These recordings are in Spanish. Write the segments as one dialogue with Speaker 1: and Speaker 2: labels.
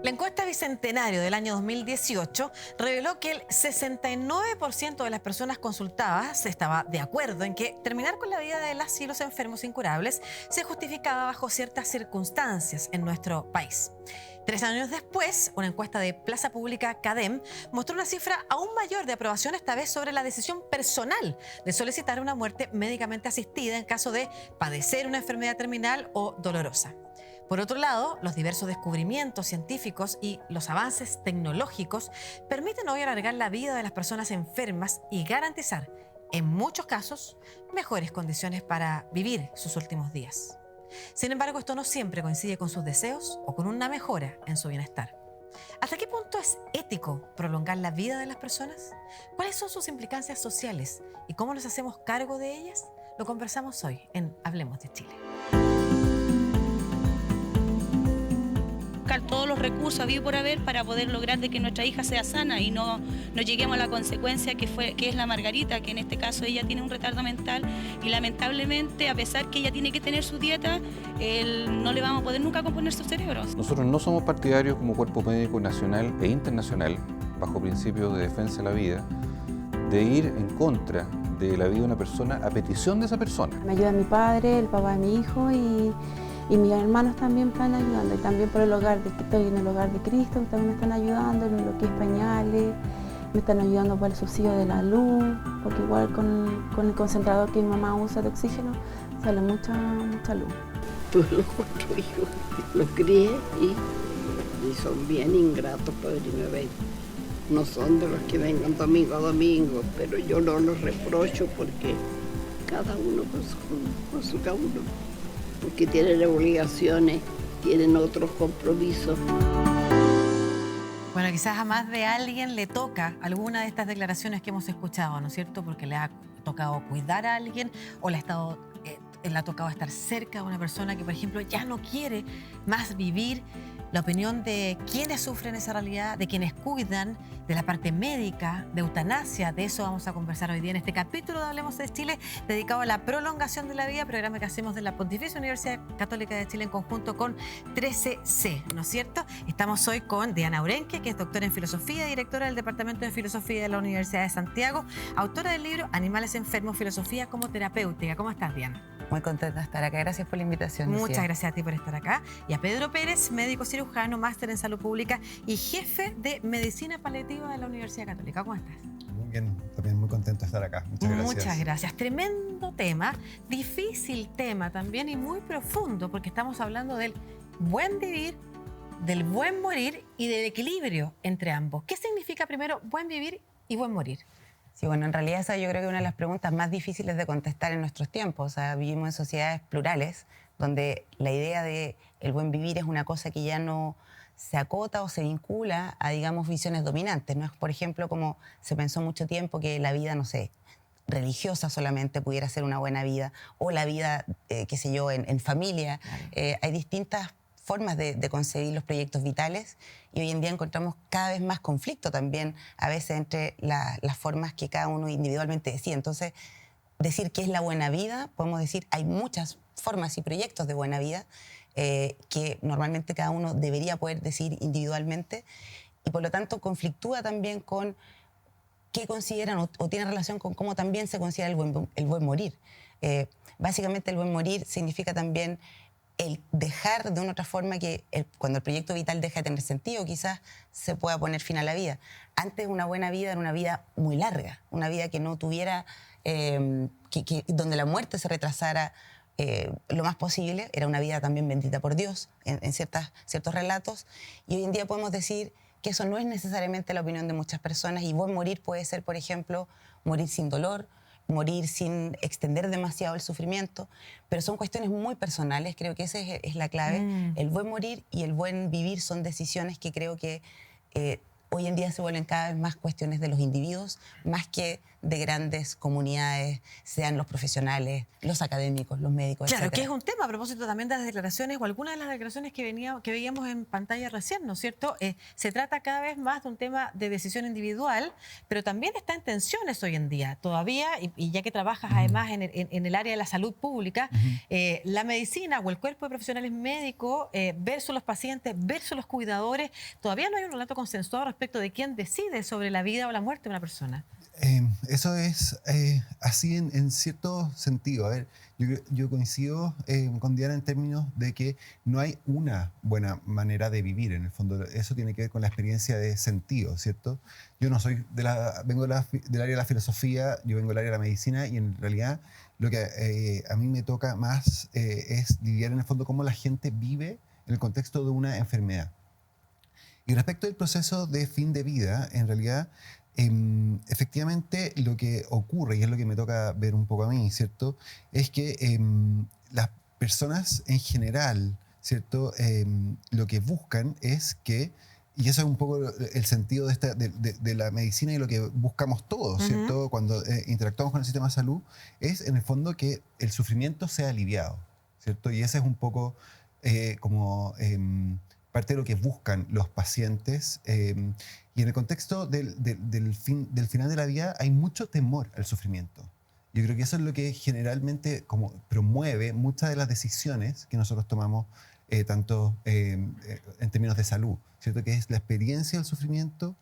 Speaker 1: La encuesta Bicentenario del año 2018 reveló que el 69% de las personas consultadas estaba de acuerdo en que terminar con la vida de las y los enfermos incurables se justificaba bajo ciertas circunstancias en nuestro país. 3 años después, una encuesta de Plaza Pública CADEM mostró una cifra aún mayor de aprobación, esta vez sobre la decisión personal de solicitar una muerte médicamente asistida en caso de padecer una enfermedad terminal o dolorosa. Por otro lado, los diversos descubrimientos científicos y los avances tecnológicos permiten hoy alargar la vida de las personas enfermas y garantizar, en muchos casos, mejores condiciones para vivir sus últimos días. Sin embargo, esto no siempre coincide con sus deseos o con una mejora en su bienestar. ¿Hasta qué punto es ético prolongar la vida de las personas? ¿Cuáles son sus implicancias sociales y cómo nos hacemos cargo de ellas? Lo conversamos hoy en Hablemos de Chile.
Speaker 2: Buscar todos los recursos habido y por haber para poder lograr de que nuestra hija sea sana y no lleguemos a la consecuencia que es la Margarita, que en este caso ella tiene un retardo mental y lamentablemente, a pesar que ella tiene que tener su dieta, no le vamos a poder nunca componer su cerebro.
Speaker 3: Nosotros no somos partidarios como Cuerpo Médico Nacional e Internacional, bajo principios de defensa de la vida, de ir en contra de la vida de una persona a petición de esa persona.
Speaker 4: Me ayuda mi padre, el papá de mi hijo y mis hermanos también me están ayudando, y también por el hogar, estoy en el hogar de Cristo, también me están ayudando en lo que es pañales, me están ayudando por el subsidio de la luz, porque igual con el concentrador que mi mamá usa de oxígeno sale mucha luz.
Speaker 5: Pues los 4 hijos los crié y son bien ingratos, padrino Bey. No son de los que vengan domingo a domingo, pero yo no los reprocho porque cada uno con su cada uno. Porque tienen obligaciones, tienen otros compromisos.
Speaker 1: Bueno, quizás a más de alguien le toca alguna de estas declaraciones que hemos escuchado, ¿no es cierto? Porque le ha tocado cuidar a alguien o le ha tocado estar cerca de una persona que, por ejemplo, ya no quiere más vivir. La opinión de quienes sufren esa realidad, de quienes cuidan, de la parte médica, de eutanasia. De eso vamos a conversar hoy día en este capítulo de Hablemos de Chile, dedicado a la prolongación de la vida, programa que hacemos de la Pontificia Universidad Católica de Chile en conjunto con 13C, ¿no es cierto? Estamos hoy con Diana Urenque, que es doctora en filosofía, directora del Departamento de Filosofía de la Universidad de Santiago, autora del libro Animales Enfermos, Filosofía como Terapéutica. ¿Cómo estás, Diana?
Speaker 6: Muy contenta de estar acá. Gracias por la invitación.
Speaker 1: Muchas
Speaker 6: Lucía.
Speaker 1: gracias a ti por estar acá. Y a Pedro Pérez, médico cirujano, máster en salud pública y jefe de medicina paliativa de la Universidad Católica. ¿Cómo estás?
Speaker 7: Muy bien, también muy contento de estar acá. Muchas gracias.
Speaker 1: Muchas gracias. Tremendo tema, difícil tema también y muy profundo, porque estamos hablando del buen vivir, del buen morir y del equilibrio entre ambos. ¿Qué significa primero buen vivir y buen morir?
Speaker 6: Sí, bueno, en realidad esa yo creo que es una de las preguntas más difíciles de contestar en nuestros tiempos. O sea, vivimos en sociedades plurales donde la idea de el buen vivir es una cosa que ya no se acota o se vincula a, digamos, visiones dominantes. No es, por ejemplo, como se pensó mucho tiempo que la vida, no sé, religiosa solamente pudiera ser una buena vida, o la vida, qué sé yo, en familia. Claro. Hay distintas formas de concebir los proyectos vitales y hoy en día encontramos cada vez más conflicto también a veces entre las formas que cada uno individualmente decide. Entonces, decir qué es la buena vida, podemos decir hay muchas formas y proyectos de buena vida que normalmente cada uno debería poder decir individualmente y por lo tanto conflictúa también con qué consideran o tiene relación con cómo también se considera el buen morir. Básicamente el buen morir significa también el dejar de una otra forma que cuando el proyecto vital deja de tener sentido, quizás se pueda poner fin a la vida. Antes una buena vida era una vida muy larga, una vida que no tuviera, donde la muerte se retrasara lo más posible, era una vida también bendita por Dios en ciertos relatos, y hoy en día podemos decir que eso no es necesariamente la opinión de muchas personas y buen morir puede ser, por ejemplo, morir sin dolor, morir sin extender demasiado el sufrimiento, pero son cuestiones muy personales, creo que esa es la clave. El buen morir y el buen vivir son decisiones que creo que hoy en día se vuelven cada vez más cuestiones de los individuos, más que de grandes comunidades, sean los profesionales, los académicos, los médicos,
Speaker 1: Claro,
Speaker 6: etcétera.
Speaker 1: que es un tema a propósito también de las declaraciones o algunas de las declaraciones que veíamos en pantalla recién, ¿no es cierto? Se trata cada vez más de un tema de decisión individual, pero también está en tensiones hoy en día. Todavía, y ya que trabajas además en el área de la salud pública, la medicina o el cuerpo de profesionales médicos versus los pacientes, versus los cuidadores, todavía no hay un relato consensuado respecto de quién decide sobre la vida o la muerte de una persona.
Speaker 7: Eso es así en cierto sentido. A ver, yo coincido con Diana en términos de que no hay una buena manera de vivir. En el fondo, eso tiene que ver con la experiencia de sentido, ¿cierto? Yo no soy vengo del área de la filosofía, yo vengo del área de la medicina y en realidad lo que a mí me toca más es lidiar en el fondo cómo la gente vive en el contexto de una enfermedad. Y respecto del proceso de fin de vida, en realidad, efectivamente lo que ocurre, y es lo que me toca ver un poco a mí, ¿cierto? Es que las personas en general, ¿cierto? Lo que buscan es que, y eso es un poco el sentido de la medicina y lo que buscamos todos, ¿cierto? Cuando interactuamos con el sistema de salud, es en el fondo que el sufrimiento sea aliviado, ¿cierto? Y ese es un poco como parte de lo que buscan los pacientes. Y en el contexto del final de la vida hay mucho temor al sufrimiento. Yo creo que eso es lo que generalmente como promueve muchas de las decisiones que nosotros tomamos, tanto en términos de salud, ¿cierto? Que es la experiencia del sufrimiento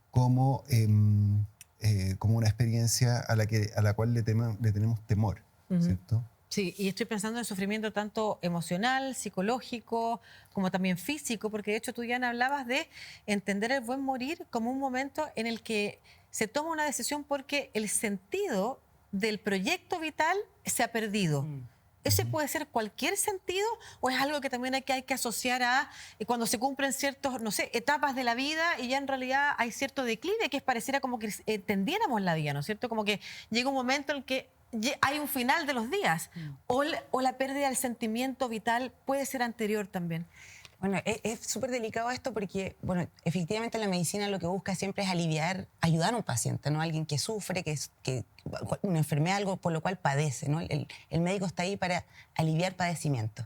Speaker 7: como una experiencia a la cual le tenemos temor, ¿cierto?
Speaker 1: Sí, y estoy pensando en sufrimiento tanto emocional, psicológico, como también físico, porque de hecho tú, Diana, hablabas de entender el buen morir como un momento en el que se toma una decisión porque el sentido del proyecto vital se ha perdido. ¿Ese puede ser cualquier sentido o es algo que también hay que asociar a cuando se cumplen ciertos, no sé, etapas de la vida y ya en realidad hay cierto declive que pareciera como que entendiéramos la vida, ¿no es cierto? Como que llega un momento en el que hay un final de los días o la pérdida del sentimiento vital puede ser anterior también.
Speaker 6: Bueno, es súper delicado esto porque, bueno, efectivamente la medicina lo que busca siempre es ayudar a un paciente, ¿no? Alguien que sufre, que una enfermedad, algo por lo cual padece, ¿no? El médico está ahí para aliviar padecimientos.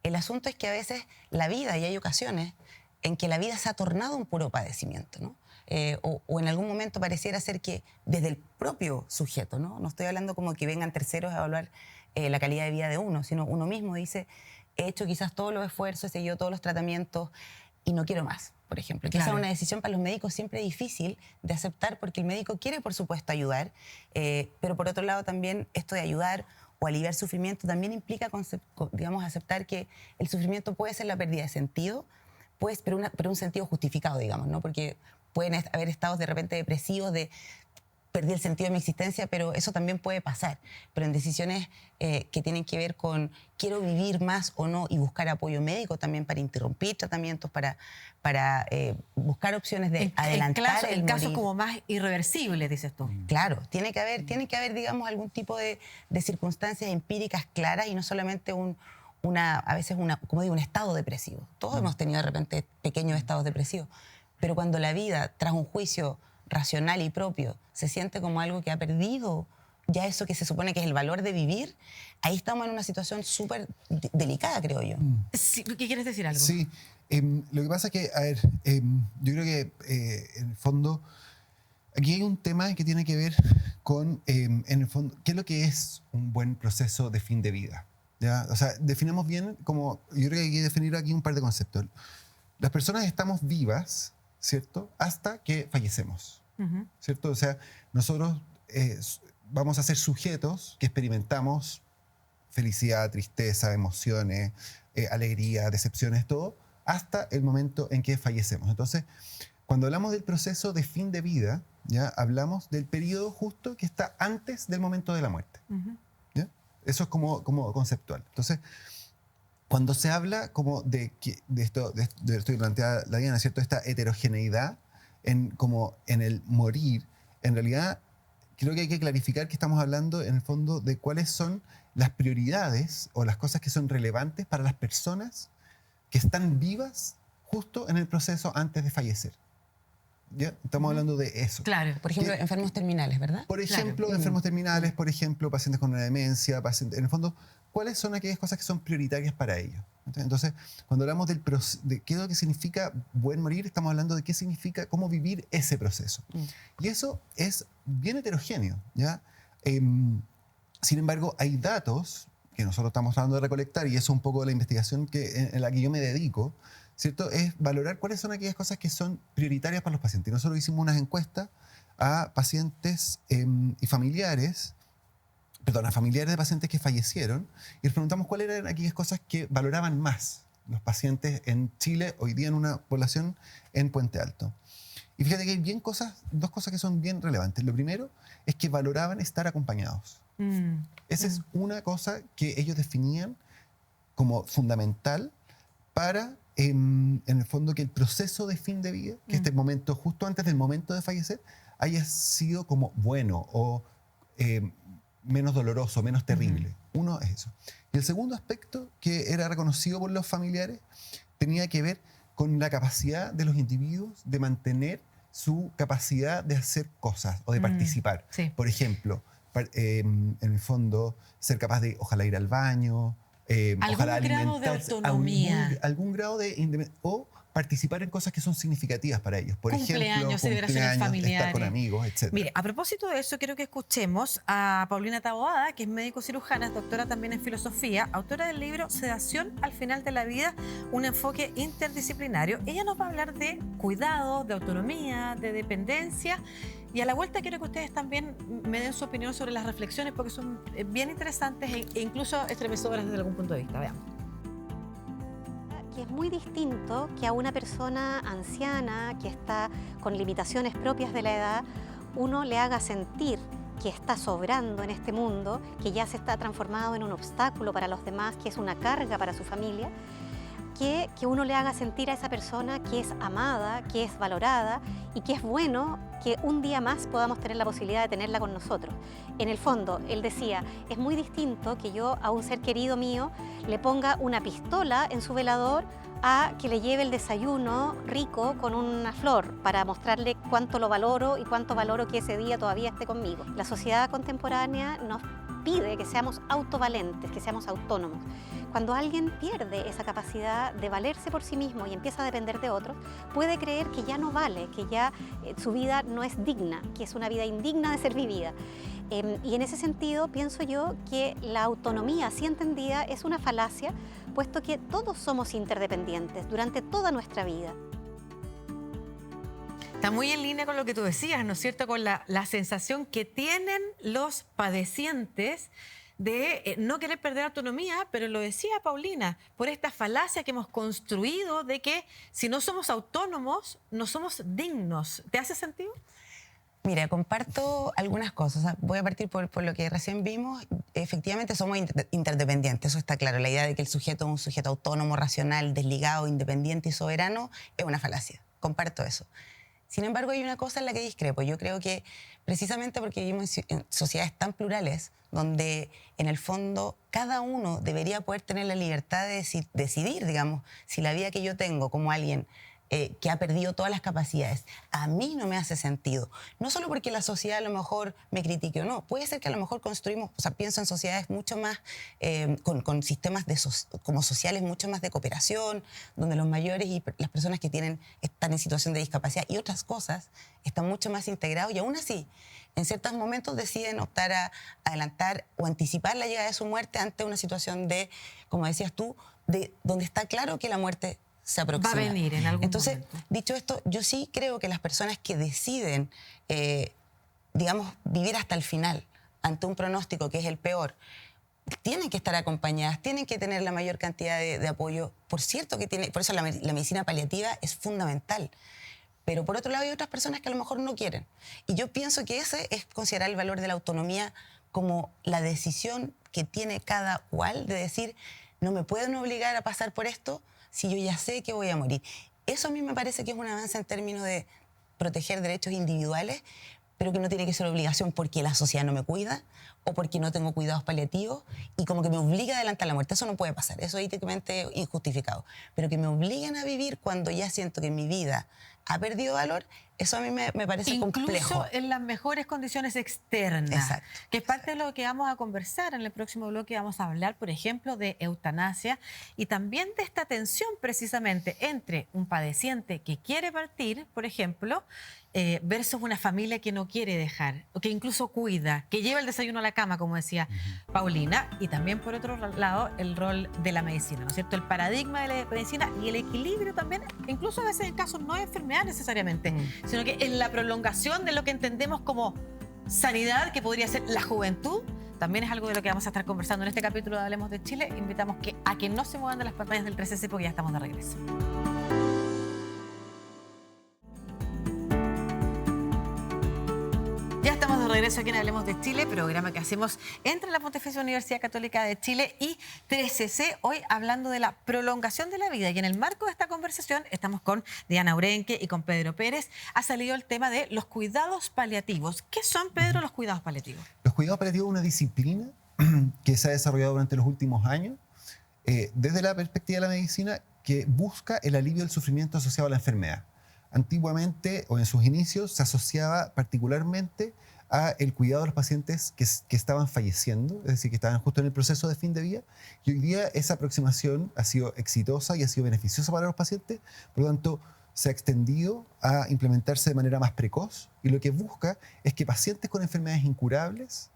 Speaker 6: El asunto es que a veces la vida, y hay ocasiones en que la vida se ha tornado un puro padecimiento, ¿no? O en algún momento pareciera ser que desde el propio sujeto, ¿no? No estoy hablando como que vengan terceros a evaluar la calidad de vida de uno, sino uno mismo dice, he hecho quizás todos los esfuerzos, he seguido todos los tratamientos y no quiero más, por ejemplo. Que esa es una decisión para los médicos siempre difícil de aceptar porque el médico quiere, por supuesto, ayudar, pero por otro lado también esto de ayudar o aliviar sufrimiento también implica, digamos, aceptar que el sufrimiento puede ser la pérdida de sentido, pues, pero un sentido justificado, digamos, ¿no? Porque pueden haber estados de repente depresivos, de perdí el sentido de mi existencia, pero eso también puede pasar. Pero en decisiones que tienen que ver con quiero vivir más o no y buscar apoyo médico también para interrumpir tratamientos, para buscar opciones de adelantar el
Speaker 1: caso
Speaker 6: morir.
Speaker 1: como más irreversible, dices tú.
Speaker 6: Claro, tiene que haber, digamos, algún tipo de circunstancias empíricas claras y no solamente a veces como digo, un estado depresivo. Todos hemos tenido de repente pequeños estados depresivos. Pero cuando la vida, tras un juicio racional y propio, se siente como algo que ha perdido ya eso que se supone que es el valor de vivir, ahí estamos en una situación súper delicada, creo yo.
Speaker 1: Sí, ¿qué quieres decir algo?
Speaker 7: Sí, lo que pasa es que, a ver, yo creo que en el fondo, aquí hay un tema que tiene que ver con, en el fondo, ¿qué es lo que es un buen proceso de fin de vida? ¿Ya? O sea, definamos bien como, yo creo que hay que definir aquí un par de conceptos. Las personas estamos vivas, ¿cierto? Hasta que fallecemos, ¿cierto? O sea, nosotros vamos a ser sujetos que experimentamos felicidad, tristeza, emociones, alegría, decepciones, todo, hasta el momento en que fallecemos. Entonces, cuando hablamos del proceso de fin de vida, ¿ya? Hablamos del periodo justo que está antes del momento de la muerte. ¿Ya? Eso es como conceptual. Entonces, cuando se habla como de esto que plantea la Diana, ¿cierto? Esta heterogeneidad como en el morir, en realidad creo que hay que clarificar que estamos hablando en el fondo de cuáles son las prioridades o las cosas que son relevantes para las personas que están vivas justo en el proceso antes de fallecer. ¿ya? Estamos hablando de eso.
Speaker 1: Claro.
Speaker 6: Por ejemplo,
Speaker 7: ¿Qué?
Speaker 6: enfermos terminales, ¿verdad?
Speaker 7: Por ejemplo,
Speaker 1: Claro.
Speaker 7: enfermos terminales, por ejemplo, pacientes con una demencia, pacientes, en el fondo, ¿cuáles son aquellas cosas que son prioritarias para ellos? Entonces, cuando hablamos de qué es lo que significa buen morir, estamos hablando de qué significa, cómo vivir ese proceso. Y eso es bien heterogéneo, ¿ya? Sin embargo, hay datos que nosotros estamos tratando de recolectar, y eso es un poco la investigación en la que yo me dedico, ¿cierto? Es valorar cuáles son aquellas cosas que son prioritarias para los pacientes. Y nosotros hicimos unas encuestas a pacientes y familiares, perdón, a familiares de pacientes que fallecieron, y les preguntamos cuáles eran aquellas cosas que valoraban más los pacientes en Chile, hoy día en una población en Puente Alto. Y fíjate que hay dos cosas que son bien relevantes. Lo primero es que valoraban estar acompañados. Esa es una cosa que ellos definían como fundamental para, en el fondo, que el proceso de fin de vida, que este momento, justo antes del momento de fallecer, haya sido como bueno o menos doloroso, menos terrible. Uno es eso. Y el segundo aspecto, que era reconocido por los familiares, tenía que ver con la capacidad de los individuos de mantener su capacidad de hacer cosas o de participar.
Speaker 1: Sí.
Speaker 7: Por ejemplo, en el fondo, ser capaz de, ojalá, ir al baño, ojalá
Speaker 1: Algún grado de
Speaker 7: alimentarse,
Speaker 1: autonomía.
Speaker 7: algún grado de independencia, o participar en cosas que son significativas para ellos. Por
Speaker 1: Cumpleaños,
Speaker 7: ejemplo,
Speaker 1: celebraciones familiares.
Speaker 7: estar con amigos, etc.
Speaker 1: Mire, a propósito de eso, quiero que escuchemos a Paulina Taboada, que es médico cirujana, es doctora también en filosofía, autora del libro Sedación al final de la vida, un enfoque interdisciplinario. Ella nos va a hablar de cuidado, de autonomía, de dependencia. Y a la vuelta quiero que ustedes también me den su opinión sobre las reflexiones, porque son bien interesantes e incluso estremecedoras desde algún punto de vista. Veamos.
Speaker 8: Que es muy distinto que a una persona anciana que está con limitaciones propias de la edad, uno le haga sentir que está sobrando en este mundo, que ya se está transformado en un obstáculo para los demás, que es una carga para su familia, que uno le haga sentir a esa persona que es amada, que es valorada y que es bueno que un día más podamos tener la posibilidad de tenerla con nosotros. En el fondo, él decía, es muy distinto que yo a un ser querido mío le ponga una pistola en su velador a que le lleve el desayuno rico con una flor para mostrarle cuánto lo valoro y cuánto valoro que ese día todavía esté conmigo. La sociedad contemporánea nos pide que seamos autovalentes, que seamos autónomos. Cuando alguien pierde esa capacidad de valerse por sí mismo y empieza a depender de otros, puede creer que ya no vale, que ya su vida no es digna, que es una vida indigna de ser vivida. Y en ese sentido pienso yo que la autonomía así entendida es una falacia, puesto que todos somos interdependientes durante toda nuestra vida.
Speaker 1: Está muy en línea con lo que tú decías, ¿no es cierto? Con la sensación que tienen los padecientes de no querer perder autonomía, pero lo decía Paulina, por esta falacia que hemos construido de que si no somos autónomos, no somos dignos. ¿Te hace sentido?
Speaker 6: Mira, comparto algunas cosas. O sea, voy a partir por lo que recién vimos. Efectivamente somos interdependientes, eso está claro. La idea de que el sujeto es un sujeto autónomo, racional, desligado, independiente y soberano es una falacia. Comparto eso. Sin embargo, hay una cosa en la que discrepo. Yo creo que precisamente porque vivimos en sociedades tan plurales, donde en el fondo cada uno debería poder tener la libertad de decidir, digamos, si la vida que yo tengo como alguien que ha perdido todas las capacidades, a mí no me hace sentido. No solo porque la sociedad a lo mejor me critique o no, puede ser que a lo mejor construimos, o sea, pienso en sociedades mucho más, con sistemas como sociales mucho más de cooperación, donde los mayores y las personas que están en situación de discapacidad y otras cosas están mucho más integrados y aún así, en ciertos momentos deciden optar a adelantar o anticipar la llegada de su muerte ante una situación de, como decías tú, de donde está claro que la muerte se aproxima.
Speaker 1: Va a venir en algún
Speaker 6: Entonces,
Speaker 1: momento.
Speaker 6: dicho esto, yo sí creo que las personas que deciden, digamos, vivir hasta el final ante un pronóstico que es el peor, tienen que estar acompañadas, tienen que tener la mayor cantidad de apoyo. Por cierto que por eso la medicina paliativa es fundamental. Pero por otro lado hay otras personas que a lo mejor no quieren. Y yo pienso que ese es considerar el valor de la autonomía como la decisión que tiene cada cual de decir, no me pueden obligar a pasar por esto si yo ya sé que voy a morir. Eso a mí me parece que es un avance en términos de proteger derechos individuales, pero que no tiene que ser obligación porque la sociedad no me cuida o porque no tengo cuidados paliativos y como que me obliga a adelantar la muerte. Eso no puede pasar, eso es éticamente injustificado. Pero que me obliguen a vivir cuando ya siento que mi vida ha perdido valor, Eso a mí me parece complejo.
Speaker 1: Incluso en las mejores condiciones externas.
Speaker 6: Exacto.
Speaker 1: Que es parte de lo que vamos a conversar en el próximo bloque. Vamos a hablar, por ejemplo, de eutanasia y también de esta tensión precisamente entre un padeciente que quiere partir, por ejemplo, versus una familia que no quiere dejar, o que incluso cuida, que lleva el desayuno a la cama, como decía Paulina, y también por otro lado el rol de la medicina, ¿no es cierto? El paradigma de la medicina y el equilibrio también, incluso a veces en casos no de enfermedad necesariamente, sino que en la prolongación de lo que entendemos como sanidad, que podría ser la juventud, también es algo de lo que vamos a estar conversando en este capítulo de Hablemos de Chile. Invitamos a que no se muevan de las pantallas del 13C porque ya estamos de regreso. Ya estamos de regreso aquí en Hablemos de Chile, programa que hacemos entre la Pontificia Universidad Católica de Chile y 13C, hoy hablando de la prolongación de la vida. Y en el marco de esta conversación estamos con Diana Urenque y con Pedro Pérez. Ha salido el tema de los cuidados paliativos. ¿Qué son, Pedro, los cuidados paliativos?
Speaker 7: Los cuidados paliativos es una disciplina que se ha desarrollado durante los últimos años desde la perspectiva de la medicina, que busca el alivio del sufrimiento asociado a la enfermedad. Antiguamente, o en sus inicios, se asociaba particularmente a el cuidado de los pacientes que estaban falleciendo, es decir, que estaban justo en el proceso de fin de vida. Y hoy día esa aproximación ha sido exitosa y ha sido beneficiosa para los pacientes, por lo tanto se ha extendido a implementarse de manera más precoz, y lo que busca es que pacientes con enfermedades incurables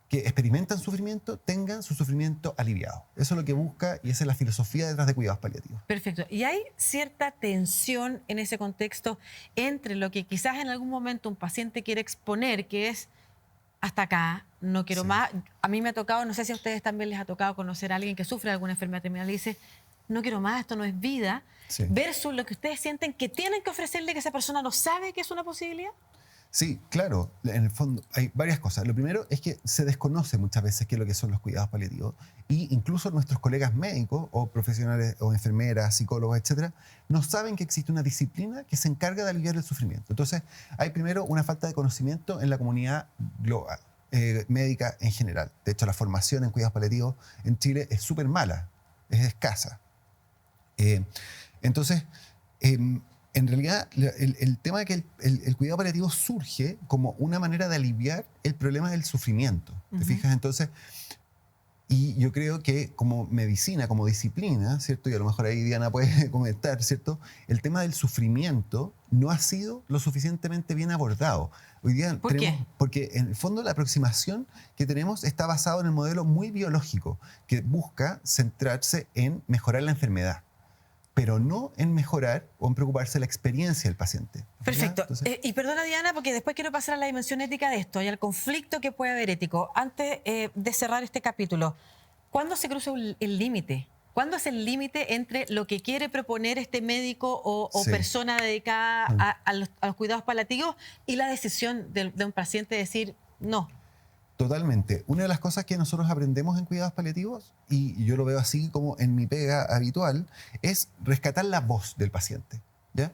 Speaker 7: que experimentan sufrimiento tengan su sufrimiento aliviado. Eso es lo que busca y esa es la filosofía detrás de cuidados paliativos.
Speaker 1: Perfecto. ¿Y hay cierta tensión en ese contexto entre lo que quizás en algún momento un paciente quiere exponer, que es hasta acá, no quiero más? A mí me ha tocado, no sé si a ustedes también les ha tocado conocer a alguien que sufre de alguna enfermedad terminal y dice, no quiero más, esto no es vida, versus lo que ustedes sienten que tienen que ofrecerle, que esa persona no sabe que es una posibilidad.
Speaker 7: Sí, claro, en el fondo hay varias cosas. Lo primero es que se desconoce muchas veces qué es lo que son los cuidados paliativos, y incluso nuestros colegas médicos o profesionales o enfermeras, psicólogos, etcétera, no saben que existe una disciplina que se encarga de aliviar el sufrimiento. Entonces, hay primero una falta de conocimiento en la comunidad global, médica en general. De hecho, la formación en cuidados paliativos en Chile es súper mala, es escasa. Entonces, en realidad, el tema de que el cuidado paliativo surge como una manera de aliviar el problema del sufrimiento. ¿Te fijas? Entonces, y yo creo que como medicina, como disciplina, ¿cierto? Y a lo mejor ahí Diana puede comentar, ¿cierto? El tema del sufrimiento no ha sido lo suficientemente bien abordado. Hoy día
Speaker 1: ¿Por qué?
Speaker 7: Porque en el fondo la aproximación que tenemos está basada en el modelo muy biológico, que busca centrarse en mejorar la enfermedad, pero no en mejorar o en preocuparse de la experiencia del paciente.
Speaker 1: Perfecto.
Speaker 7: Entonces,
Speaker 1: Y perdona, Diana, porque después quiero pasar a la dimensión ética de esto y al conflicto que puede haber ético. Antes de cerrar este capítulo, ¿cuándo se cruza el límite? ¿Cuándo es el límite entre lo que quiere proponer este médico o persona dedicada a los cuidados paliativos y la decisión de un paciente de decir no?
Speaker 7: Totalmente. Una de las cosas que nosotros aprendemos en cuidados paliativos, y yo lo veo así como en mi pega habitual, es rescatar la voz del paciente, ¿ya?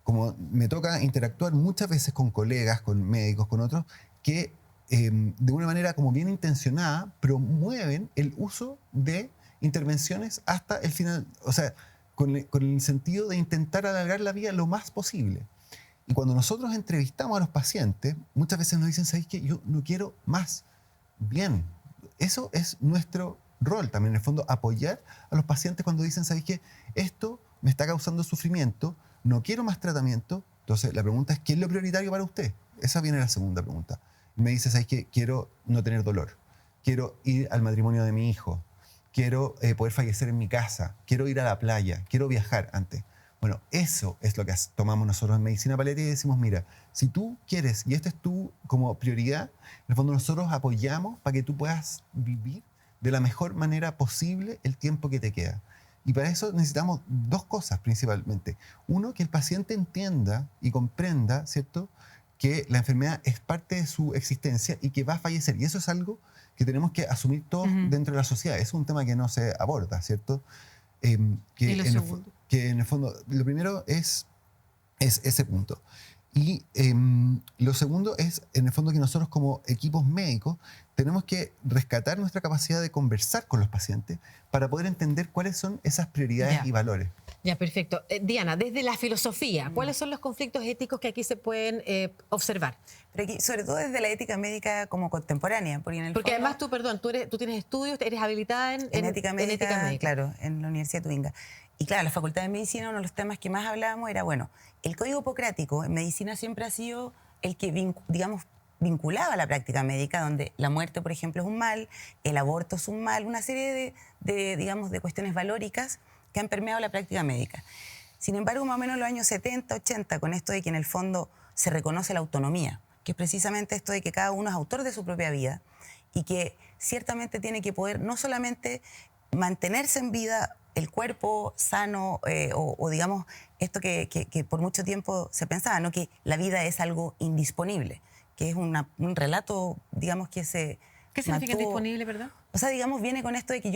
Speaker 7: Como me toca interactuar muchas veces con colegas, con médicos, con otros, que de una manera como bien intencionada promueven el uso de intervenciones hasta el final, o sea, con el sentido de intentar alargar la vida lo más posible. Y cuando nosotros entrevistamos a los pacientes, muchas veces nos dicen, ¿sabes qué? Yo no quiero más. Bien, eso es nuestro rol también, en el fondo, apoyar a los pacientes cuando dicen, ¿sabes qué? Esto me está causando sufrimiento, no quiero más tratamiento. Entonces, la pregunta es, ¿qué es lo prioritario para usted? Esa viene la segunda pregunta. Me dice, ¿sabes qué? Quiero no tener dolor, quiero ir al matrimonio de mi hijo, quiero poder fallecer en mi casa, quiero ir a la playa, quiero viajar antes. Bueno, eso es lo que tomamos nosotros en medicina paliativa y decimos, mira, si tú quieres y esta es tu como prioridad, en el fondo nosotros apoyamos para que tú puedas vivir de la mejor manera posible el tiempo que te queda. Y para eso necesitamos dos cosas principalmente. Uno, que el paciente entienda y comprenda, ¿cierto?, que la enfermedad es parte de su existencia y que va a fallecer. Y eso es algo que tenemos que asumir todos dentro de la sociedad. Es un tema que no se aborda, ¿cierto?
Speaker 1: ¿Y lo segundo?
Speaker 7: Que en el fondo, lo primero es ese punto. Y lo segundo es, en el fondo, que nosotros como equipos médicos tenemos que rescatar nuestra capacidad de conversar con los pacientes para poder entender cuáles son esas prioridades y valores.
Speaker 1: Ya, perfecto. Diana, desde la filosofía, ¿cuáles son los conflictos éticos que aquí se pueden observar?
Speaker 6: Pero aquí, sobre todo desde la ética médica como contemporánea, porque en el
Speaker 1: Porque
Speaker 6: fondo,
Speaker 1: además tú, perdón, tú tienes estudios, eres habilitada en
Speaker 6: ética médica,
Speaker 1: ética médica.
Speaker 6: claro, en la Universidad de Tubinga. Y claro, la Facultad de Medicina, uno de los temas que más hablábamos era, bueno, el código hipocrático en medicina siempre ha sido el que, digamos, vinculaba a la práctica médica, donde la muerte, por ejemplo, es un mal, el aborto es un mal, una serie digamos, de cuestiones valóricas que han permeado la práctica médica. Sin embargo, más o menos en los años 70, 80, con esto de que en el fondo se reconoce la autonomía, que es precisamente esto de que cada uno es autor de su propia vida y que ciertamente tiene que poder no solamente mantenerse en vida el cuerpo sano o digamos, esto que por mucho tiempo se pensaba, ¿no? Que la vida es algo indisponible, que es un relato, digamos, que se
Speaker 1: ¿Qué significa
Speaker 6: mantuvo.
Speaker 1: disponible, perdón?
Speaker 6: O sea, digamos, viene con esto de que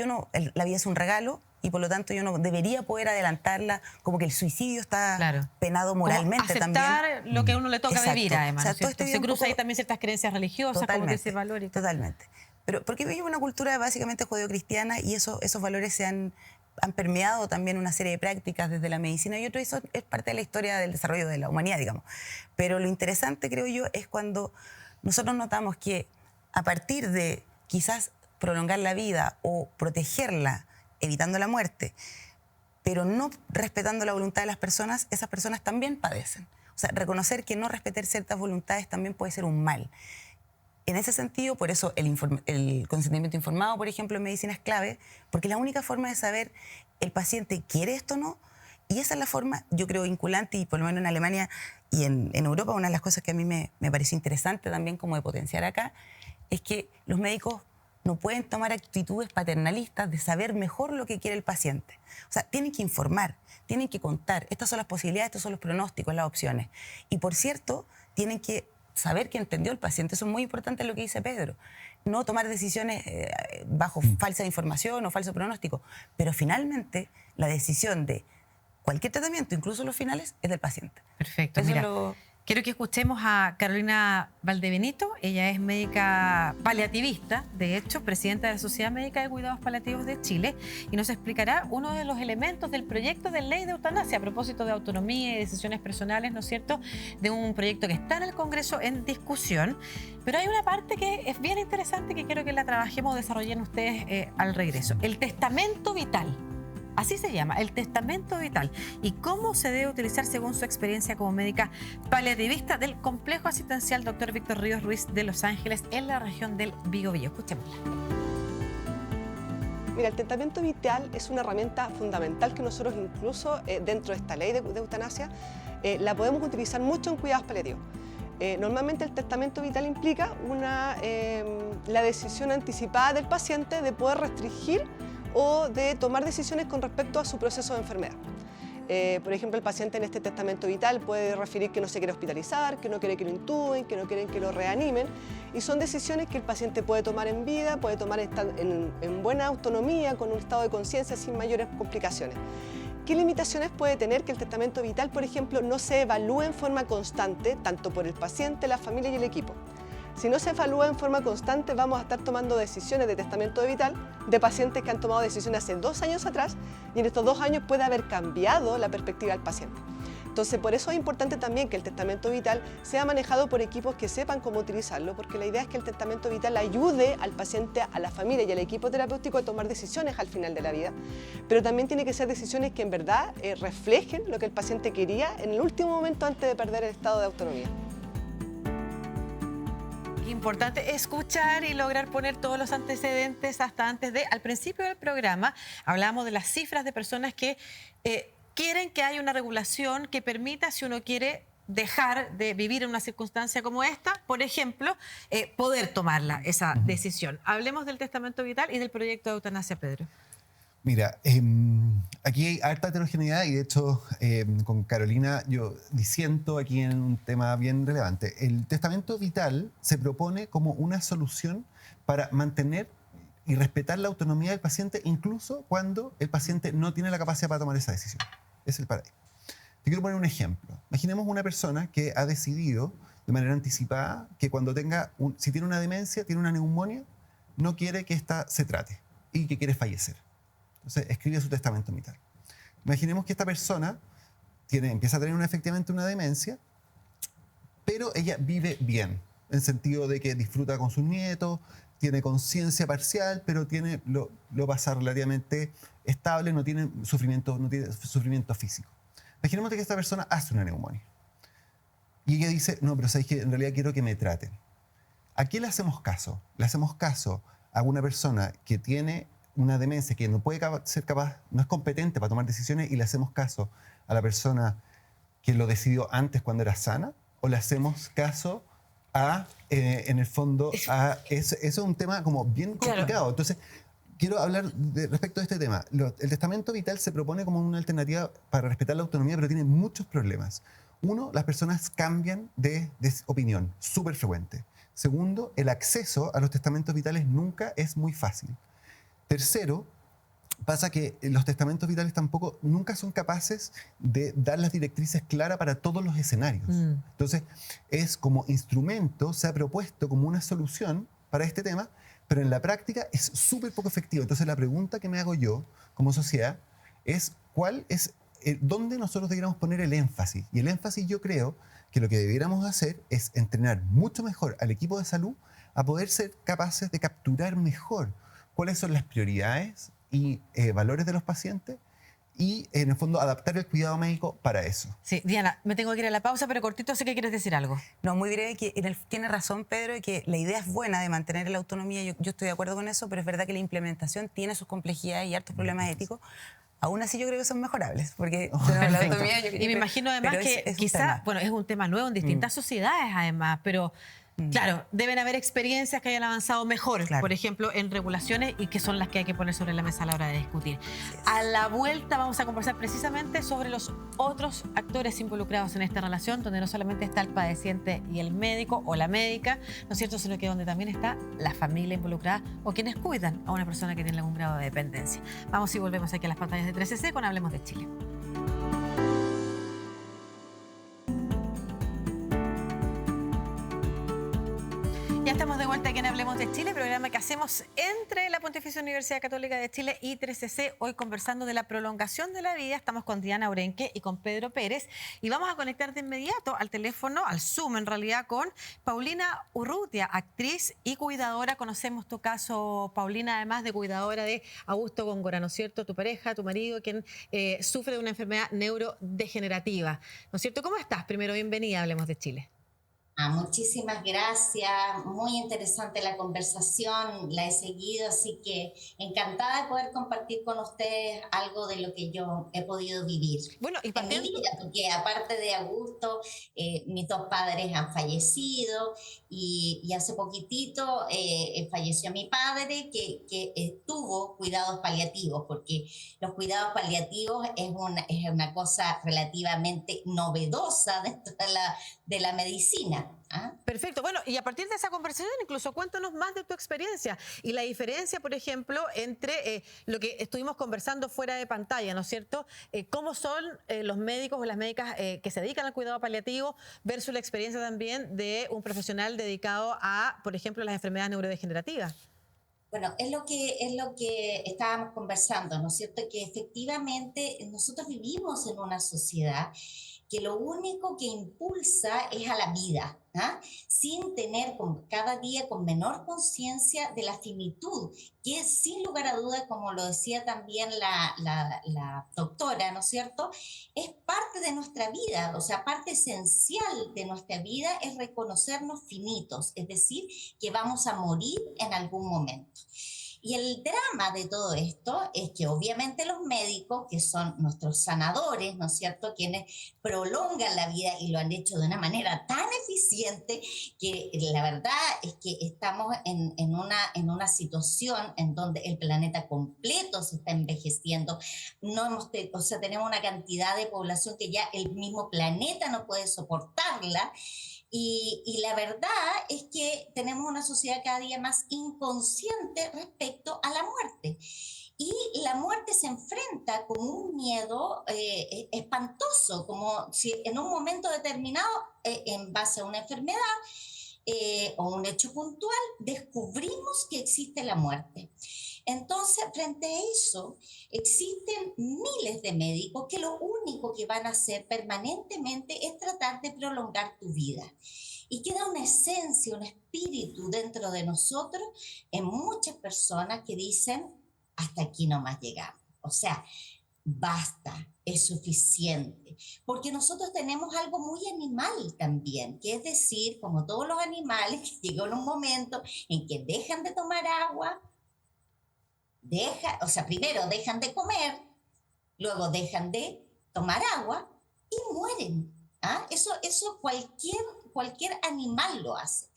Speaker 6: la vida es un regalo y por lo tanto yo no debería poder adelantarla, como que el suicidio está penado moralmente
Speaker 1: como
Speaker 6: también.
Speaker 1: aceptar lo que a uno le toca
Speaker 6: Exacto.
Speaker 1: vivir, además.
Speaker 6: O sea,
Speaker 1: ¿no es
Speaker 6: todo
Speaker 1: cierto?
Speaker 6: este
Speaker 1: Se
Speaker 6: un
Speaker 1: cruza
Speaker 6: poco-
Speaker 1: ahí también ciertas creencias religiosas, como dice valórica.
Speaker 6: Totalmente. Pero porque vive una cultura básicamente judeocristiana y esos valores han permeado también una serie de prácticas desde la medicina y otro, eso es parte de la historia del desarrollo de la humanidad, digamos. Pero lo interesante, creo yo, es cuando nosotros notamos que a partir de quizás prolongar la vida o protegerla, evitando la muerte, pero no respetando la voluntad de las personas, esas personas también padecen. O sea, reconocer que no respetar ciertas voluntades también puede ser un mal. En ese sentido, por eso el consentimiento informado, por ejemplo, en medicina es clave, porque es la única forma de saber el paciente quiere esto o no, y esa es la forma, yo creo, vinculante, y por lo menos en Alemania y en Europa, una de las cosas que a mí me pareció interesante también como de potenciar acá, es que los médicos no pueden tomar actitudes paternalistas de saber mejor lo que quiere el paciente. O sea, tienen que informar, tienen que contar. Estas son las posibilidades, estos son los pronósticos, las opciones. Y por cierto, tienen que saber que entendió el paciente. Eso es muy importante lo que dice Pedro. No tomar decisiones bajo falsa información o falso pronóstico. Pero finalmente, la decisión de cualquier tratamiento, incluso los finales, es del paciente.
Speaker 1: Perfecto.
Speaker 6: Eso
Speaker 1: Mira,
Speaker 6: es lo...
Speaker 1: quiero que escuchemos a Carolina Valdebenito. Ella es médica paliativista, de hecho, presidenta de la Sociedad Médica de Cuidados Paliativos de Chile, y nos explicará uno de los elementos del proyecto de ley de eutanasia a propósito de autonomía y decisiones personales, ¿no es cierto?, de un proyecto que está en el Congreso en discusión. Pero hay una parte que es bien interesante que quiero que la trabajemos o desarrollen ustedes al regreso. El testamento vital. Así se llama, el testamento vital. Y cómo se debe utilizar según su experiencia como médica paliativista del Complejo Asistencial Dr. Víctor Ríos Ruiz de Los Ángeles en la región del Biobío. Escuchémosla.
Speaker 9: Mira, el testamento vital es una herramienta fundamental que nosotros incluso dentro de esta ley de eutanasia la podemos utilizar mucho en cuidados paliativos. Normalmente el testamento vital implica la decisión anticipada del paciente de poder restringir o de tomar decisiones con respecto a su proceso de enfermedad. Por ejemplo, el paciente en este testamento vital puede referir que no se quiere hospitalizar, que no quiere que lo intuben, que no quieren que lo reanimen, y son decisiones que el paciente puede tomar en vida, puede tomar en buena autonomía, con un estado de conciencia sin mayores complicaciones. ¿Qué limitaciones puede tener que el testamento vital, por ejemplo, no se evalúe en forma constante, tanto por el paciente, la familia y el equipo? Si no se evalúa en forma constante, vamos a estar tomando decisiones de testamento vital de pacientes que han tomado decisiones hace 2 años atrás y en estos 2 años puede haber cambiado la perspectiva del paciente. Entonces, por eso es importante también que el testamento vital sea manejado por equipos que sepan cómo utilizarlo, porque la idea es que el testamento vital ayude al paciente, a la familia y al equipo terapéutico a tomar decisiones al final de la vida, pero también tiene que ser decisiones que en verdad reflejen lo que el paciente quería en el último momento antes de perder el estado de autonomía.
Speaker 1: Importante escuchar y lograr poner todos los antecedentes hasta antes de... Al principio del programa hablamos de las cifras de personas que quieren que haya una regulación que permita, si uno quiere dejar de vivir en una circunstancia como esta, por ejemplo, poder tomarla, esa decisión. Hablemos del testamento vital y del proyecto de eutanasia, Pedro.
Speaker 7: Mira, aquí hay harta heterogeneidad y de hecho con Carolina yo disiento aquí en un tema bien relevante. El testamento vital se propone como una solución para mantener y respetar la autonomía del paciente incluso cuando el paciente no tiene la capacidad para tomar esa decisión. Es el paradigma. Te quiero poner un ejemplo. Imaginemos una persona que ha decidido de manera anticipada que cuando si tiene una demencia, tiene una neumonía, no quiere que ésta se trate y que quiere fallecer. Entonces escribe su testamento vital. Imaginemos que esta persona empieza a tener efectivamente una demencia, pero ella vive bien, en el sentido de que disfruta con sus nietos, tiene conciencia parcial, pero lo pasa relativamente estable, no tiene sufrimiento físico. Imaginemos que esta persona hace una neumonía. Y ella dice, no, pero sabéis que en realidad quiero que me traten. ¿A quién le hacemos caso? Le hacemos caso a una persona que tiene una demencia, que no puede ser capaz, no es competente para tomar decisiones, y le hacemos caso a la persona que lo decidió antes cuando era sana, o le hacemos caso a, en el fondo, eso es un tema como bien complicado. Claro. Entonces, quiero hablar respecto a este tema. El testamento vital se propone como una alternativa para respetar la autonomía, pero tiene muchos problemas. Uno, las personas cambian de opinión, súper frecuente. Segundo, el acceso a los testamentos vitales nunca es muy fácil. Tercero, pasa que los testamentos vitales tampoco nunca son capaces de dar las directrices claras para todos los escenarios. Entonces, es como instrumento, se ha propuesto como una solución para este tema, pero en la práctica es súper poco efectivo. Entonces, la pregunta que me hago yo como sociedad es ¿dónde nosotros deberíamos poner el énfasis? Y el énfasis, yo creo que lo que debiéramos hacer es entrenar mucho mejor al equipo de salud a poder ser capaces de capturar mejor cuáles son las prioridades y valores de los pacientes y, en el fondo, adaptar el cuidado médico para eso.
Speaker 1: Sí, Diana, me tengo que ir a la pausa, pero cortito, sé que quieres decir algo.
Speaker 6: No, muy breve, tiene razón Pedro, de que la idea es buena de mantener la autonomía, yo estoy de acuerdo con eso, pero es verdad que la implementación tiene sus complejidades y hartos problemas éticos. Aún así yo creo que son mejorables, porque la autonomía,
Speaker 1: y me imagino además que quizá, bueno, es un tema nuevo en distintas sociedades además, pero claro, deben haber experiencias que hayan avanzado mejor, por ejemplo, en regulaciones, y que son las que hay que poner sobre la mesa a la hora de discutir. A la vuelta vamos a conversar precisamente sobre los otros actores involucrados en esta relación, donde no solamente está el padeciente y el médico o la médica, ¿no es cierto?, sino que donde también está la familia involucrada o quienes cuidan a una persona que tiene algún grado de dependencia. Vamos y volvemos aquí a las pantallas de 3CC con Hablemos de Chile. Ya estamos de vuelta aquí en Hablemos de Chile, programa que hacemos entre la Pontificia Universidad Católica de Chile y 3CC, hoy conversando de la prolongación de la vida. Estamos con Diana Orenque y con Pedro Pérez, y vamos a conectar de inmediato al teléfono, al Zoom en realidad, con Paulina Urrutia, actriz y cuidadora. Conocemos tu caso, Paulina, además de cuidadora de Augusto Góngora, ¿no es cierto?, tu pareja, tu marido, quien sufre de una enfermedad neurodegenerativa, ¿no es cierto? ¿Cómo estás? Primero, bienvenida a Hablemos de Chile.
Speaker 10: Muchísimas gracias, muy interesante la conversación, la he seguido, así que encantada de poder compartir con ustedes algo de lo que yo he podido vivir.
Speaker 1: Bueno, y
Speaker 10: en mi vida, porque aparte de Augusto, mis dos padres han fallecido, y hace poquitito falleció mi padre, que tuvo cuidados paliativos, porque los cuidados paliativos es una cosa relativamente novedosa dentro de la medicina.
Speaker 1: Perfecto. Bueno, y a partir de esa conversación, incluso cuéntanos más de tu experiencia y la diferencia, por ejemplo, entre lo que estuvimos conversando fuera de pantalla, ¿no es cierto? ¿Cómo son los médicos o las médicas que se dedican al cuidado paliativo versus la experiencia también de un profesional dedicado a, por ejemplo, las enfermedades neurodegenerativas?
Speaker 10: Bueno, es lo que estábamos conversando, ¿no es cierto? Que efectivamente nosotros vivimos en una sociedad que lo único que impulsa es a la vida, sin tener cada día con menor conciencia de la finitud, que sin lugar a dudas, como lo decía también la doctora, ¿no es cierto?, es parte de nuestra vida, o sea, parte esencial de nuestra vida es reconocernos finitos, es decir, que vamos a morir en algún momento. Y el drama de todo esto es que obviamente los médicos, que son nuestros sanadores, ¿no es cierto?, quienes prolongan la vida y lo han hecho de una manera tan eficiente, que la verdad es que estamos en una situación en donde el planeta completo se está envejeciendo. O sea, tenemos una cantidad de población que ya el mismo planeta no puede soportarla. Y la verdad es que tenemos una sociedad cada día más inconsciente respecto a la muerte. Y la muerte se enfrenta con un miedo espantoso, como si en un momento determinado, en base a una enfermedad o un hecho puntual, descubrimos que existe la muerte. Entonces, frente a eso, existen miles de médicos que lo único que van a hacer permanentemente es tratar de prolongar tu vida. Y queda una esencia, un espíritu dentro de nosotros en muchas personas que dicen, hasta aquí nomás llegamos. O sea, basta, es suficiente. Porque nosotros tenemos algo muy animal también, que es decir, como todos los animales, llega un momento en que dejan de tomar agua, primero dejan de comer, luego dejan de tomar agua y mueren. ¿Ah? Eso cualquier animal lo hace.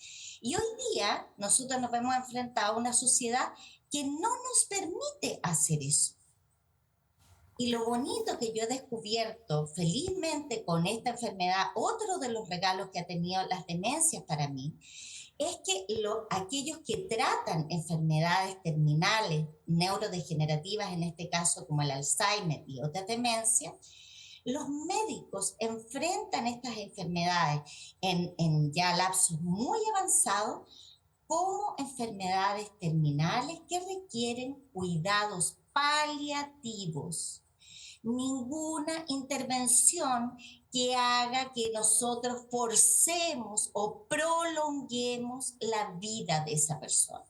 Speaker 10: Y hoy día nosotros nos vemos enfrentados a una sociedad que no nos permite hacer eso. Y lo bonito que yo he descubierto felizmente con esta enfermedad, otro de los regalos que ha tenido las demencias para mí, es que aquellos que tratan enfermedades terminales, neurodegenerativas, en este caso como el Alzheimer y otras demencias, los médicos enfrentan estas enfermedades en ya lapsos muy avanzados como enfermedades terminales que requieren cuidados paliativos. Ninguna intervención que haga que nosotros forcemos o prolonguemos la vida de esa persona.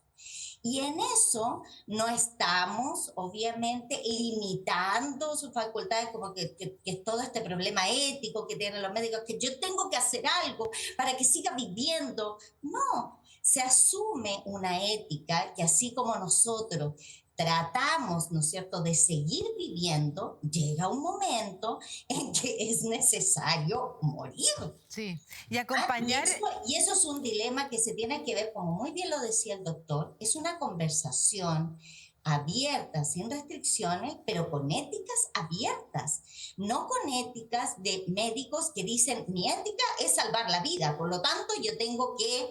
Speaker 10: Y en eso no estamos, obviamente, limitando sus facultades, como que es todo este problema ético que tienen los médicos, que yo tengo que hacer algo para que siga viviendo. No, se asume una ética que así como nosotros tratamos, ¿no es cierto?, de seguir viviendo, llega un momento en que es necesario morir.
Speaker 1: Sí, y acompañar...
Speaker 10: Y eso es un dilema que se tiene que ver, como muy bien lo decía el doctor, es una conversación abierta, sin restricciones, pero con éticas abiertas, no con éticas de médicos que dicen, mi ética es salvar la vida, por lo tanto yo tengo que,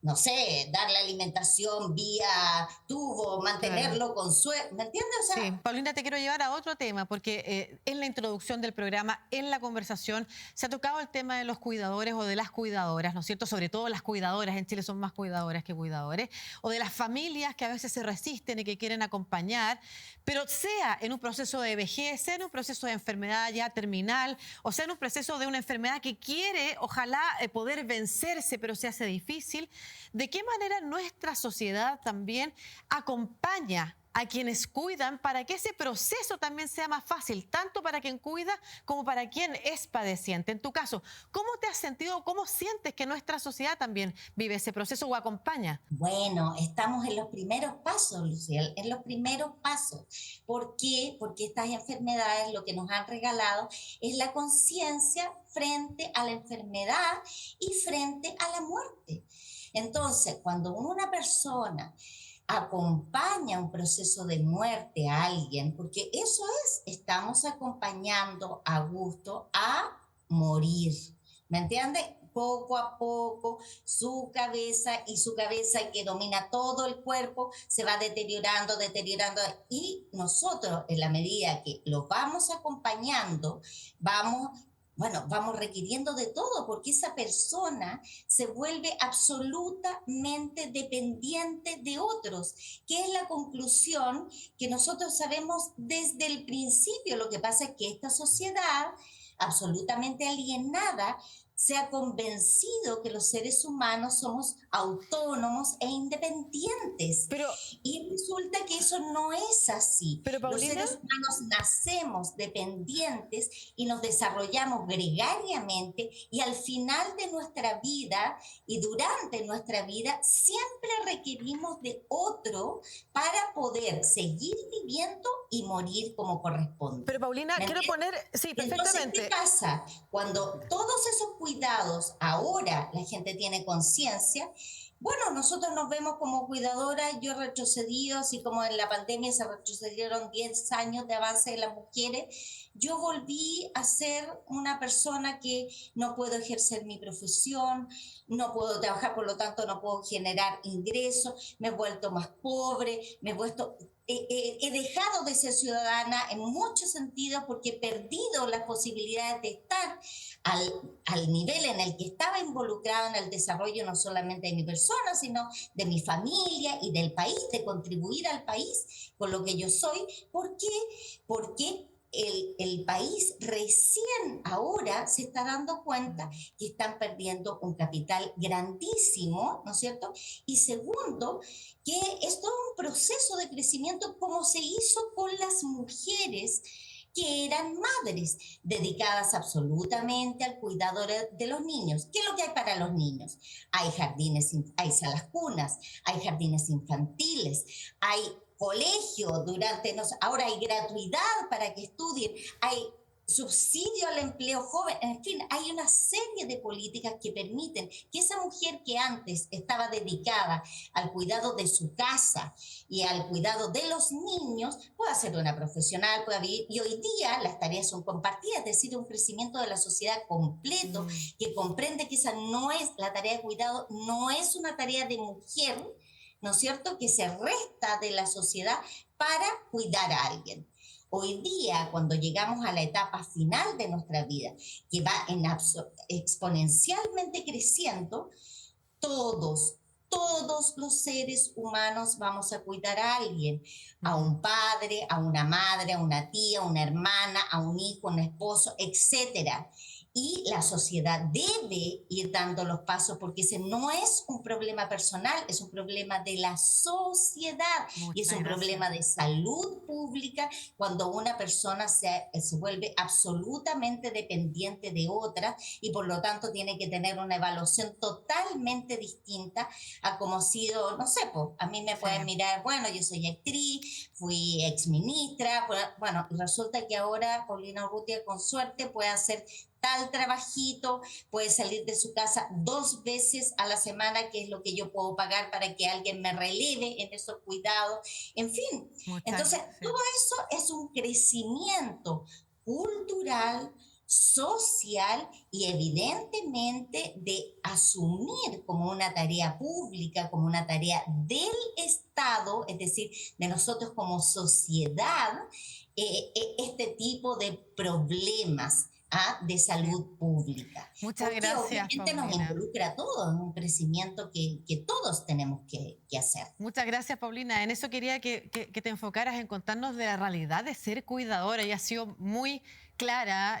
Speaker 10: no sé, darle alimentación vía tubo, mantenerlo con suero, ¿me entiendes? O sea,
Speaker 1: sí, Paulina, te quiero llevar a otro tema, porque en la introducción del programa, en la conversación, se ha tocado el tema de los cuidadores o de las cuidadoras, ¿no es cierto? Sobre todo las cuidadoras, en Chile son más cuidadoras que cuidadores, o de las familias que a veces se resisten y que quieren acompañar, pero sea en un proceso de vejez, sea en un proceso de enfermedad ya terminal, o sea en un proceso de una enfermedad que quiere, ojalá, poder vencerse, pero se hace difícil. ¿De qué manera nuestra sociedad también acompaña a quienes cuidan para que ese proceso también sea más fácil, tanto para quien cuida como para quien es padeciente? En tu caso, ¿cómo te has sentido, cómo sientes que nuestra sociedad también vive ese proceso o acompaña?
Speaker 10: Bueno, estamos en los primeros pasos, Luciel, en los primeros pasos. ¿Por qué? Porque estas enfermedades lo que nos han regalado es la conciencia frente a la enfermedad y frente a la muerte. Entonces, cuando una persona acompaña un proceso de muerte a alguien, porque eso estamos acompañando a gusto a morir, ¿me entiendes? Poco a poco su cabeza que domina todo el cuerpo se va deteriorando y nosotros en la medida que lo vamos acompañando, vamos requiriendo de todo, porque esa persona se vuelve absolutamente dependiente de otros, que es la conclusión que nosotros sabemos desde el principio. Lo que pasa es que esta sociedad absolutamente alienada se ha convencido que los seres humanos somos autónomos e independientes. Y resulta que eso no es así.
Speaker 1: Pero, Paulina,
Speaker 10: los seres humanos nacemos dependientes y nos desarrollamos gregariamente, y al final de nuestra vida y durante nuestra vida siempre requerimos de otro para poder seguir viviendo y morir como corresponde.
Speaker 1: Pero, Paulina, quiero poner... Sí, perfectamente.
Speaker 10: Entonces, ¿qué pasa? Cuando todos esos cuidados ahora la gente tiene conciencia, bueno, nosotros nos vemos como cuidadoras. Yo he retrocedido, así como en la pandemia se retrocedieron 10 años de avance de las mujeres. Yo volví a ser una persona que no puedo ejercer mi profesión, no puedo trabajar, por lo tanto no puedo generar ingresos, me he vuelto más pobre, me he vuelto... he dejado de ser ciudadana en muchos sentidos porque he perdido las posibilidades de estar al nivel en el que estaba involucrada en el desarrollo no solamente de mi persona, sino de mi familia y del país, de contribuir al país con lo que yo soy. ¿Por qué? Porque el país recién ahora se está dando cuenta que están perdiendo un capital grandísimo, ¿no es cierto? Y segundo, que es todo un proceso de crecimiento como se hizo con las mujeres que eran madres, dedicadas absolutamente al cuidado de los niños. ¿Qué es lo que hay para los niños? Hay jardines, hay salas cunas, hay jardines infantiles, hay colegio ahora hay gratuidad para que estudien, hay subsidio al empleo joven, en fin, hay una serie de políticas que permiten que esa mujer que antes estaba dedicada al cuidado de su casa y al cuidado de los niños pueda ser una profesional, pueda vivir, y hoy día las tareas son compartidas, es decir, un crecimiento de la sociedad completo que comprende que esa no es la tarea de cuidado, no es una tarea de mujer, ¿no es cierto?, que se resta de la sociedad para cuidar a alguien. Hoy día, cuando llegamos a la etapa final de nuestra vida, que va exponencialmente creciendo, todos los seres humanos vamos a cuidar a alguien, a un padre, a una madre, a una tía, a una hermana, a un hijo, a un esposo, etcétera. Y la sociedad debe ir dando los pasos porque ese no es un problema personal, es un problema de la sociedad. Y es un problema de salud pública cuando una persona se vuelve absolutamente dependiente de otra y por lo tanto tiene que tener una evaluación totalmente distinta a como ha sido, no sé, pues a mí me pueden mirar, bueno, yo soy actriz, fui exministra, bueno, y resulta que ahora Paulina Urrutia con suerte puede hacer tal trabajito, puede salir de su casa 2 veces a la semana, que es lo que yo puedo pagar para que alguien me releve en esos cuidados, en fin. Entonces, todo eso es un crecimiento cultural, social y evidentemente de asumir como una tarea pública, como una tarea del Estado, es decir, de nosotros como sociedad, este tipo de problemas de salud pública.
Speaker 1: Muchas
Speaker 10: porque
Speaker 1: gracias,
Speaker 10: obviamente nos
Speaker 1: Paulina.
Speaker 10: involucra a todos en un crecimiento que todos tenemos que hacer.
Speaker 1: Muchas gracias, Paulina. En eso quería que te enfocaras en contarnos de la realidad de ser cuidadora y has sido muy clara,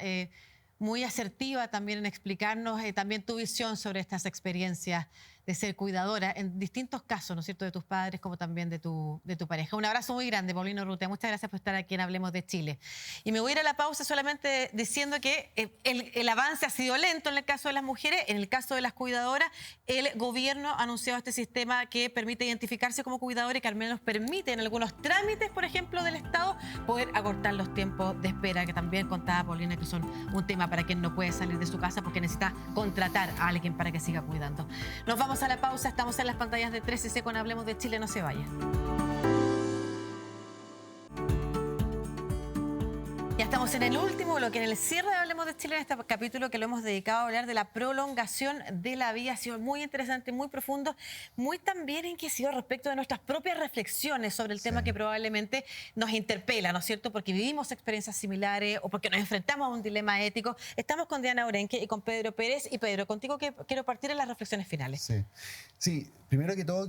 Speaker 1: muy asertiva también en explicarnos también tu visión sobre estas experiencias de ser cuidadora en distintos casos, ¿no es cierto?, de tus padres como también de tu pareja. Un abrazo muy grande, Paulina Urrutia. Muchas gracias por estar aquí en Hablemos de Chile. Y me voy a ir a la pausa solamente diciendo que el avance ha sido lento en el caso de las mujeres. En el caso de las cuidadoras, el gobierno ha anunciado este sistema que permite identificarse como cuidadora y que al menos permite en algunos trámites, por ejemplo, del Estado, poder acortar los tiempos de espera, que también contaba Paulina que son un tema para quien no puede salir de su casa porque necesita contratar a alguien para que siga cuidando. Nos vamos a la pausa, estamos en las pantallas de 13C con Hablemos de Chile, no se vayan. Ya estamos en el último bloque, en el cierre de Hablemos de Chile, en este capítulo que lo hemos dedicado a hablar de la prolongación de la vida. Ha sido muy interesante, muy profundo, muy también enriquecido respecto de nuestras propias reflexiones sobre el tema que probablemente nos interpela, ¿no es cierto? Porque vivimos experiencias similares o porque nos enfrentamos a un dilema ético. Estamos con Diana Orenque y con Pedro Pérez. Y Pedro, contigo quiero partir en las reflexiones finales.
Speaker 7: Sí, primero que todo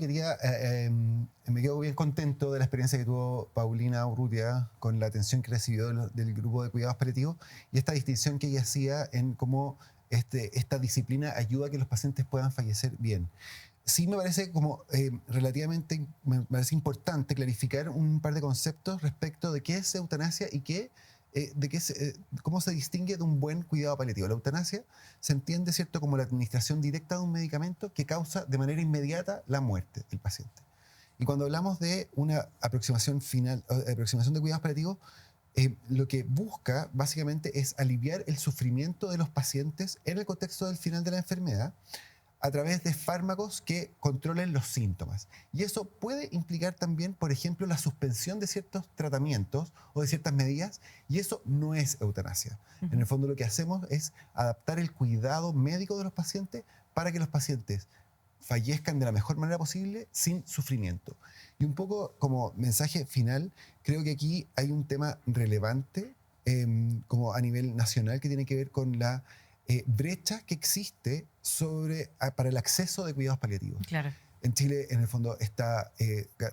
Speaker 7: me quedo bien contento de la experiencia que tuvo Paulina Urrutia con la atención que recibió del grupo de cuidados paliativos y esta distinción que ella hacía en cómo esta disciplina ayuda a que los pacientes puedan fallecer bien. Sí me parece me parece importante clarificar un par de conceptos respecto de qué es eutanasia y cómo se distingue de un buen cuidado paliativo. La eutanasia se entiende, ¿cierto?, como la administración directa de un medicamento que causa de manera inmediata la muerte del paciente. Y cuando hablamos de una aproximación de cuidados paliativos, lo que busca básicamente es aliviar el sufrimiento de los pacientes en el contexto del final de la enfermedad a través de fármacos que controlen los síntomas. Y eso puede implicar también, por ejemplo, la suspensión de ciertos tratamientos o de ciertas medidas, y eso no es eutanasia. En el fondo lo que hacemos es adaptar el cuidado médico de los pacientes para que los pacientes fallezcan de la mejor manera posible sin sufrimiento. Y un poco como mensaje final, creo que aquí hay un tema relevante como a nivel nacional que tiene que ver con la brecha que existe para el acceso de cuidados paliativos.
Speaker 1: Claro.
Speaker 7: En Chile, en el fondo, estaba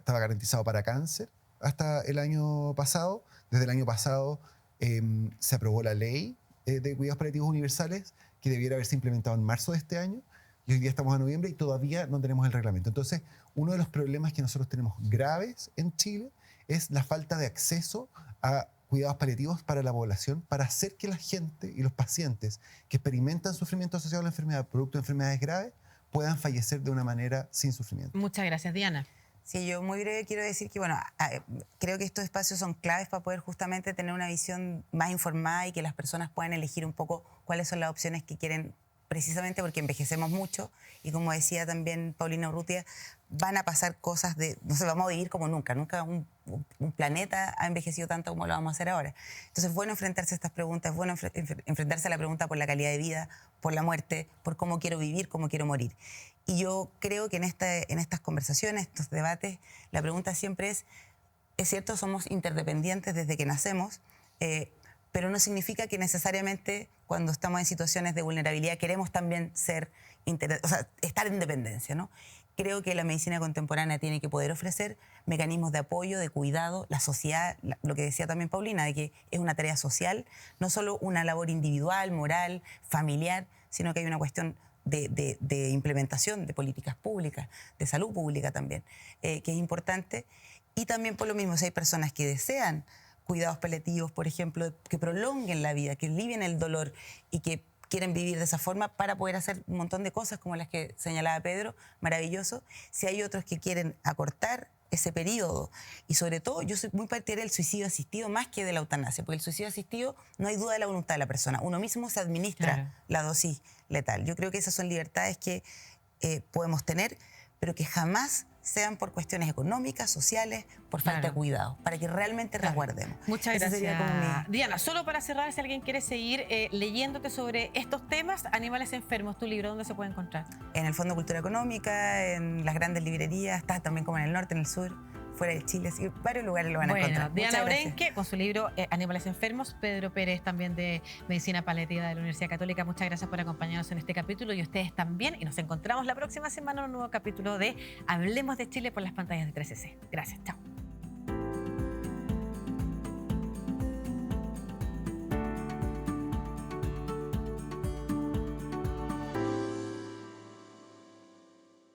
Speaker 7: garantizado para cáncer hasta el año pasado. Desde el año pasado se aprobó la ley de cuidados paliativos universales que debiera haberse implementado en marzo de este año. Y hoy día estamos en noviembre y todavía no tenemos el reglamento. Entonces, uno de los problemas que nosotros tenemos graves en Chile es la falta de acceso a cuidados paliativos para la población, para hacer que la gente y los pacientes que experimentan sufrimiento asociado a la enfermedad, producto de enfermedades graves, puedan fallecer de una manera sin sufrimiento.
Speaker 1: Muchas gracias, Diana.
Speaker 6: Sí, yo muy breve quiero decir que, bueno, creo que estos espacios son claves para poder justamente tener una visión más informada y que las personas puedan elegir un poco cuáles son las opciones que quieren, precisamente porque envejecemos mucho y, como decía también Paulina Urrutia, van a pasar cosas no sé, vamos a vivir como nunca un planeta ha envejecido tanto como lo vamos a hacer ahora. Entonces es bueno enfrentarse a estas preguntas, es bueno enfrentarse a la pregunta por la calidad de vida, por la muerte, por cómo quiero vivir, cómo quiero morir. Y yo creo que en estas conversaciones, estos debates, la pregunta siempre es cierto, somos interdependientes desde que nacemos, pero no significa que necesariamente cuando estamos en situaciones de vulnerabilidad queremos también estar en dependencia, ¿no? Creo que la medicina contemporánea tiene que poder ofrecer mecanismos de apoyo, de cuidado, la sociedad, lo que decía también Paulina, de que es una tarea social, no solo una labor individual, moral, familiar, sino que hay una cuestión de implementación de políticas públicas, de salud pública también, que es importante. Y también por lo mismo, si hay personas que desean cuidados paliativos, por ejemplo, que prolonguen la vida, que alivien el dolor y que quieren vivir de esa forma para poder hacer un montón de cosas como las que señalaba Pedro, maravilloso. Si hay otros que quieren acortar ese periodo, y sobre todo yo soy muy partidaria del suicidio asistido más que de la eutanasia, porque el suicidio asistido no hay duda de la voluntad de la persona, uno mismo se administra la dosis letal. Yo creo que esas son libertades que podemos tener, pero que jamás sean por cuestiones económicas, sociales, por falta de cuidado, para que realmente resguardemos.
Speaker 1: Muchas
Speaker 6: Ese
Speaker 1: gracias.
Speaker 6: sería como
Speaker 1: Diana, solo para cerrar, si alguien quiere seguir leyéndote sobre estos temas, Animales Enfermos, tu libro, ¿dónde se puede encontrar?
Speaker 6: En el Fondo de Cultura Económica, en las grandes librerías, está también como en el norte, en el sur, fuera de Chile, así que varios lugares lo van a encontrar.
Speaker 1: Diana Orenque, con su libro Animales Enfermos, Pedro Pérez, también de Medicina Paliativa de la Universidad Católica. Muchas gracias por acompañarnos en este capítulo y ustedes también. Y nos encontramos la próxima semana en un nuevo capítulo de Hablemos de Chile por las pantallas de 3CC. Gracias, chao.